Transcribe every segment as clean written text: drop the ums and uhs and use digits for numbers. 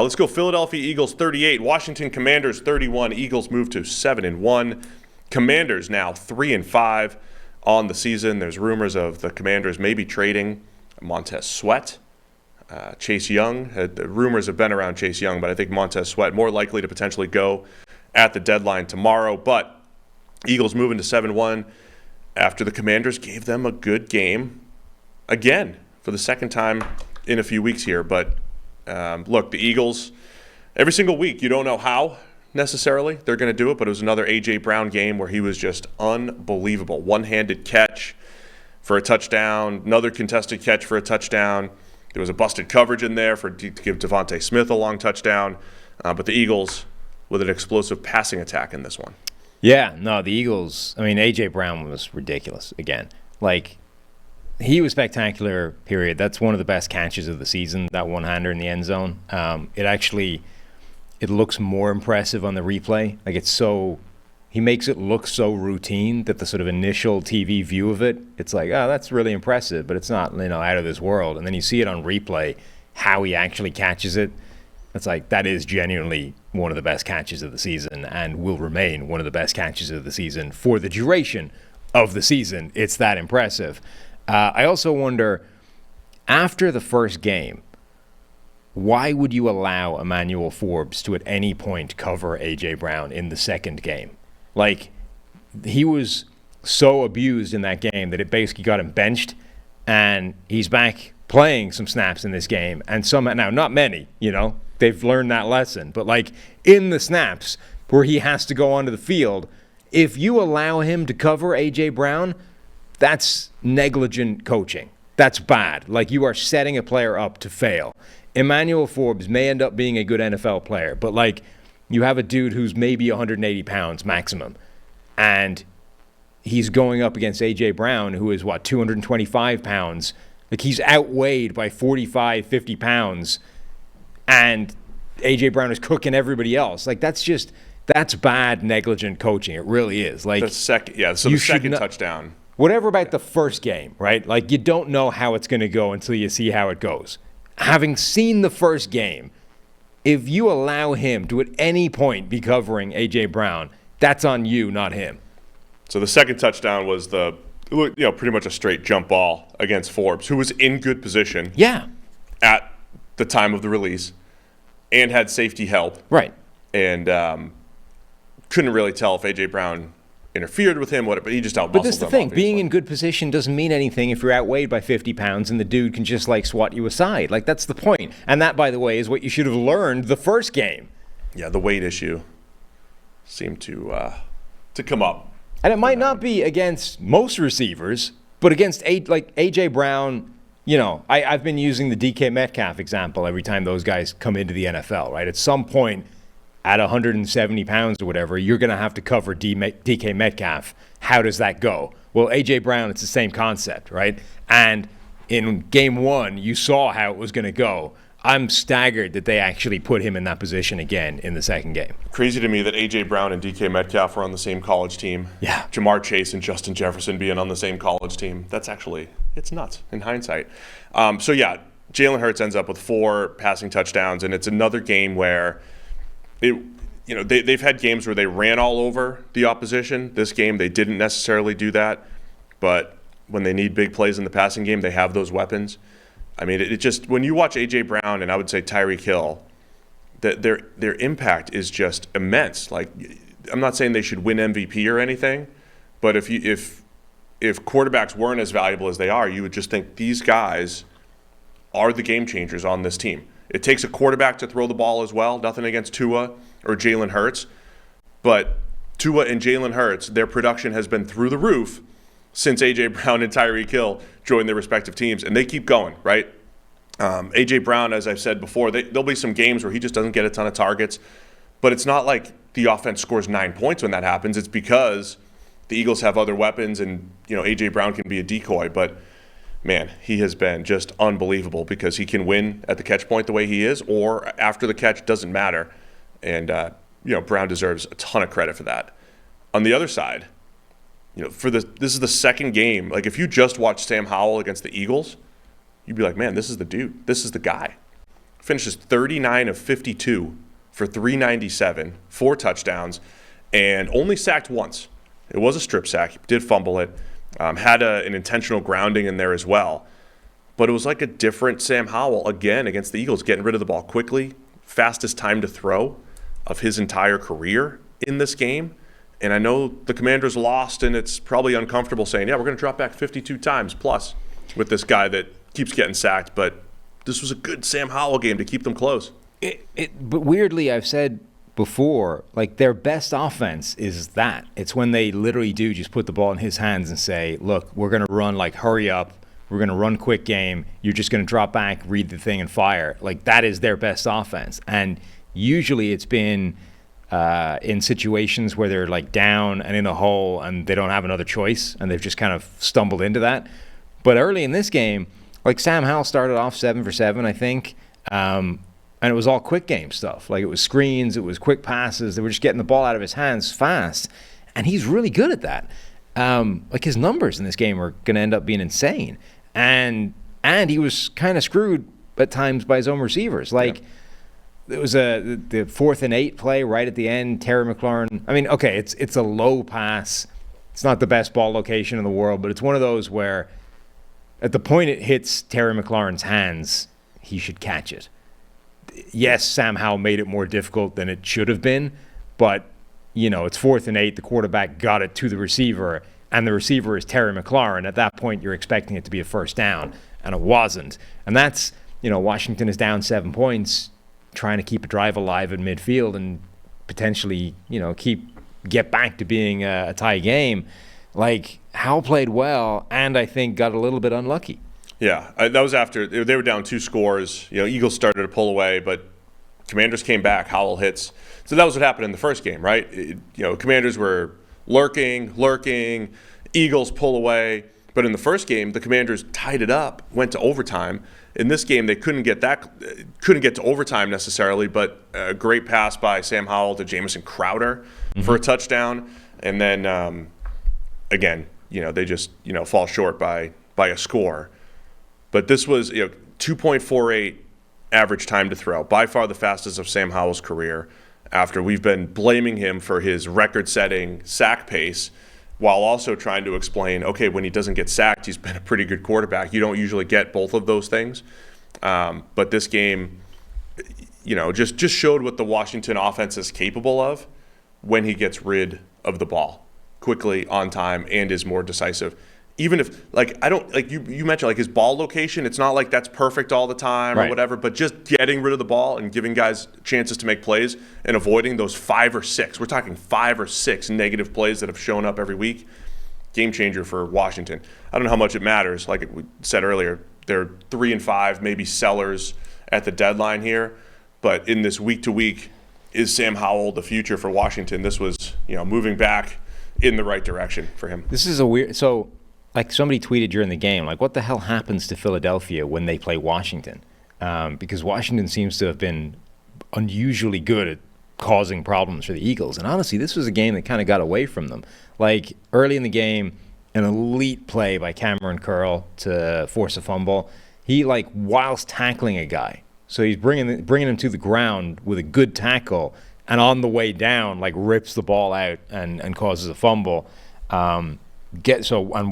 Let's go Philadelphia Eagles 38, Washington Commanders 31. Eagles move to 7-1. Commanders now 3-5 on the season. There's rumors of the Commanders maybe trading Montez Sweat. Chase Young. The rumors have been around Chase Young, but I think Montez Sweat more likely to potentially go at the deadline tomorrow. But Eagles moving to 7-1 after the Commanders gave them a good game again for the second time in a few weeks here. But look, the Eagles, every single week, you don't know how necessarily they're going to do it, but it was another A.J. Brown game where he was just unbelievable. One-handed catch for a touchdown, another contested catch for a touchdown. There was a busted coverage in there to give Devontae Smith a long touchdown. But the Eagles with an explosive passing attack in this one. Yeah, no, the Eagles, I mean, A.J. Brown was ridiculous again. Like, he was spectacular, period. That's one of the best catches of the season, that one-hander in the end zone. It looks more impressive on the replay. Like, he makes it look so routine that the sort of initial TV view of it, it's like, oh, that's really impressive, but it's not, out of this world. And then you see it on replay, how he actually catches it. It's like, that is genuinely one of the best catches of the season and will remain one of the best catches of the season for the duration of the season. It's that impressive. I also wonder, after the first game, why would you allow Emmanuel Forbes to at any point cover A.J. Brown in the second game? Like, he was so abused in that game that it basically got him benched, and he's back playing some snaps in this game. And now, not many, they've learned that lesson. But, like, in the snaps where he has to go onto the field, if you allow him to cover A.J. Brown, that's negligent coaching. That's bad. Like, you are setting a player up to fail. Emmanuel Forbes may end up being a good NFL player, but, like, you have a dude who's maybe 180 pounds maximum, and he's going up against A.J. Brown, who is, 225 pounds. Like, he's outweighed by 45, 50 pounds, and A.J. Brown is cooking everybody else. Like, that's bad, negligent coaching. It really is. Like, the second touchdown. Whatever about the first game, right? Like, you don't know how it's going to go until you see how it goes. Having seen the first game, if you allow him to at any point be covering A.J. Brown, that's on you, not him. So the second touchdown was pretty much a straight jump ball against Forbes, who was in good position at the time of the release and had safety help. Right. And couldn't really tell if A.J. Brown interfered with him, but he just outmuscled him. But this is the thing. Obviously. Being in good position doesn't mean anything if you're outweighed by 50 pounds and the dude can just, swat you aside. Like, that's the point. And that, by the way, is what you should have learned the first game. Yeah, the weight issue seemed to come up. And it might not be against most receivers, but against, A.J. Brown, I've been using the DK Metcalf example every time those guys come into the NFL, right? At some point, at 170 pounds or whatever, you're going to have to cover DK Metcalf. How does that go? Well, A.J. Brown, it's the same concept, right? And in game one, you saw how it was going to go. I'm staggered that they actually put him in that position again in the second game. Crazy to me that A.J. Brown and DK Metcalf were on the same college team. Yeah. Jamar Chase and Justin Jefferson being on the same college team. It's nuts in hindsight. Jalen Hurts ends up with 4 passing touchdowns, and it's another game where they've had games where they ran all over the opposition. This game, they didn't necessarily do that, but when they need big plays in the passing game, they have those weapons. I mean, it just, when you watch A.J. Brown and I would say Tyreek Hill, their impact is just immense. Like, I'm not saying they should win MVP or anything, but if quarterbacks weren't as valuable as they are, you would just think these guys are the game changers on this team. It takes a quarterback to throw the ball as well. Nothing against Tua or Jalen Hurts. But Tua and Jalen Hurts, their production has been through the roof since A.J. Brown and Tyreek Hill joined their respective teams. And they keep going, right? A.J. Brown, as I've said before, there'll be some games where he just doesn't get a ton of targets. But it's not like the offense scores 9 points when that happens. It's because the Eagles have other weapons and, A.J. Brown can be a decoy. But man, he has been just unbelievable because he can win at the catch point the way he is, or after the catch, doesn't matter. And, Brown deserves a ton of credit for that. On the other side, this is the second game. Like, if you just watched Sam Howell against the Eagles, you'd be like, man, this is the dude. This is the guy. finishes 39 of 52 for 397, 4 touchdowns, and only sacked once. It was a strip sack. He did fumble it. Had an intentional grounding in there as well. But it was like a different Sam Howell, again, against the Eagles, getting rid of the ball quickly. Fastest time to throw of his entire career in this game. And I know the Commanders lost, and it's probably uncomfortable saying, yeah, we're going to drop back 52 times plus with this guy that keeps getting sacked. But this was a good Sam Howell game to keep them close. But weirdly, I've said before, like, their best offense is that. It's when they literally do just put the ball in his hands and say, look, we're going to run, like, hurry up. We're going to run quick game. You're just going to drop back, read the thing, and fire. Like, that is their best offense. And usually it's been in situations where they're, like, down and in a hole and they don't have another choice, and they've just kind of stumbled into that. But early in this game, like, Sam Howell started off 7 for 7, I think. And it was all quick game stuff. Like, it was screens, it was quick passes. They were just getting the ball out of his hands fast. And he's really good at that. Like, his numbers in this game are going to end up being insane. And he was kind of screwed at times by his own receivers. Like, it was the 4th and 8 play right at the end. Terry McLaurin. I mean, okay, it's a low pass. It's not the best ball location in the world, but it's one of those where at the point it hits Terry McLaurin's hands, he should catch it. Yes, Sam Howell made it more difficult than it should have been, but, you know, it's 4th and 8. The quarterback got it to the receiver, and the receiver is Terry McLaurin. At that point, you're expecting it to be a first down, and it wasn't. And that's, you know, Washington is down 7 points, trying to keep a drive alive in midfield and potentially, you know, get back to being a tie game. Like, Howell played well, and I think got a little bit unlucky. Yeah, that was after they were down 2 scores. You know, Eagles started to pull away, but Commanders came back. Howell hits. So that was what happened in the first game, right? Commanders were lurking. Eagles pull away. But in the first game, the Commanders tied it up, went to overtime. In this game, they couldn't get to overtime necessarily, but a great pass by Sam Howell to Jamison Crowder for a touchdown. And then, again, they just, fall short by a score. But this was 2.48 average time to throw, by far the fastest of Sam Howell's career, after we've been blaming him for his record-setting sack pace, while also trying to explain, okay, when he doesn't get sacked, he's been a pretty good quarterback. You don't usually get both of those things. But this game, just showed what the Washington offense is capable of when he gets rid of the ball quickly, on time, and is more decisive. Even if, you mentioned, his ball location, it's not like that's perfect all the time or whatever, but just getting rid of the ball and giving guys chances to make plays and avoiding those 5 or 6. We're talking 5 or 6 negative plays that have shown up every week. Game changer for Washington. I don't know how much it matters. Like we said earlier, they're 3-5, maybe sellers at the deadline here. But in this week-to-week, is Sam Howell the future for Washington? This was, moving back in the right direction for him. This is a weird... So... somebody tweeted during the game, what the hell happens to Philadelphia when they play Washington? Because Washington seems to have been unusually good at causing problems for the Eagles. And honestly, this was a game that kind of got away from them. Early in the game, an elite play by Cameron Curl to force a fumble. He, whilst tackling a guy, so he's bringing him to the ground with a good tackle, and on the way down, rips the ball out and causes a fumble. And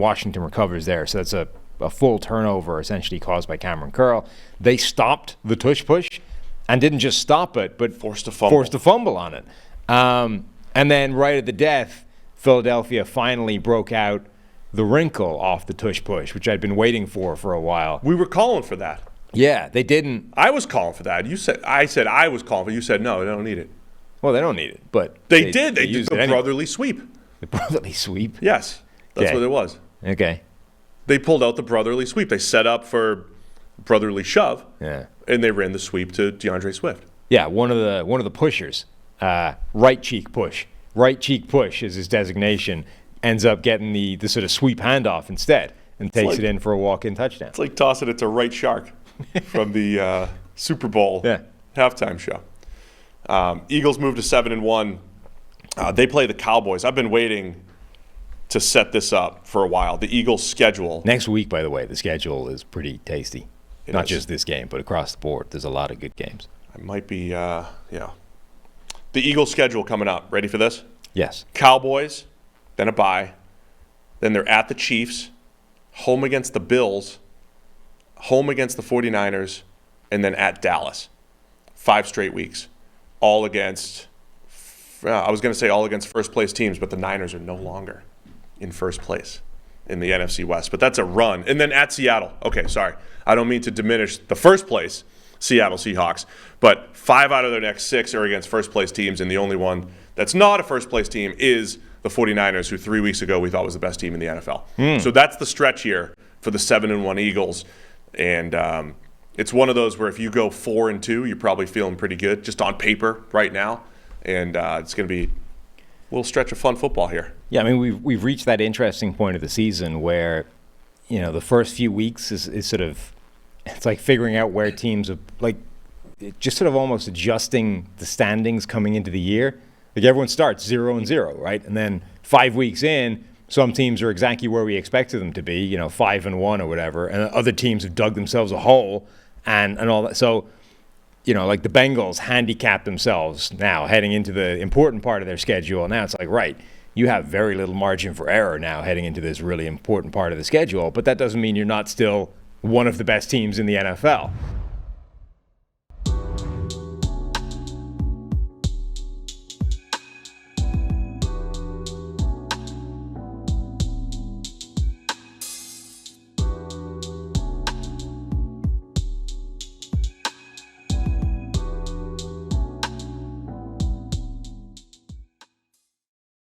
Washington recovers there. So that's a full turnover essentially caused by Cameron Curl. They stopped the tush push and didn't just stop it, but forced a fumble on it. And then right at the death, Philadelphia finally broke out the wrinkle off the tush push, which I'd been waiting for a while. We were calling for that. Yeah, they didn't. I was calling for that. I said I was calling for it. You said no, they don't need it. Well, they don't need it, but they did. They used the brotherly sweep. The brotherly sweep? Yes. That's what it was. Okay. They pulled out the brotherly sweep. They set up for brotherly shove. Yeah. And they ran the sweep to DeAndre Swift. Yeah, one of the pushers, right cheek push. Right cheek push is his designation. Ends up getting the sort of sweep handoff instead and takes it in for a walk-in touchdown. It's like tossing it to Right Shark from the Super Bowl halftime show. Eagles move to 7-1. They play the Cowboys. I've been waiting to set this up for a while. The Eagles' schedule. Next week, by the way, the schedule is pretty tasty. Not just this game, but across the board. There's a lot of good games. It might be, yeah. The Eagles' schedule coming up. Ready for this? Yes. Cowboys, then a bye. Then they're at the Chiefs, home against the Bills, home against the 49ers, and then at Dallas. 5 straight weeks. All against, I was going to say all against first-place teams, but the Niners are no longer in first place in the NFC West. But that's a run. And then at Seattle. Okay, sorry. I don't mean to diminish the first place Seattle Seahawks, but 5 out of their next 6 are against first-place teams, and the only one that's not a first-place team is the 49ers, who 3 weeks ago we thought was the best team in the NFL. So that's the stretch here for the 7-1 Eagles. And it's one of those where if you go 4-2, you're probably feeling pretty good just on paper right now. And it's going to be a little stretch of fun football here. Yeah, I mean, we've reached that interesting point of the season where, the first few weeks is sort of, it's like figuring out where teams are, like, just sort of almost adjusting the standings coming into the year. Like, everyone starts 0-0, right? And then 5 weeks in, some teams are exactly where we expected them to be, 5-1 or whatever, and other teams have dug themselves a hole and all that. So, like the Bengals handicapped themselves now heading into the important part of their schedule. Now it's like, right, you have very little margin for error now heading into this really important part of the schedule, but that doesn't mean you're not still one of the best teams in the NFL.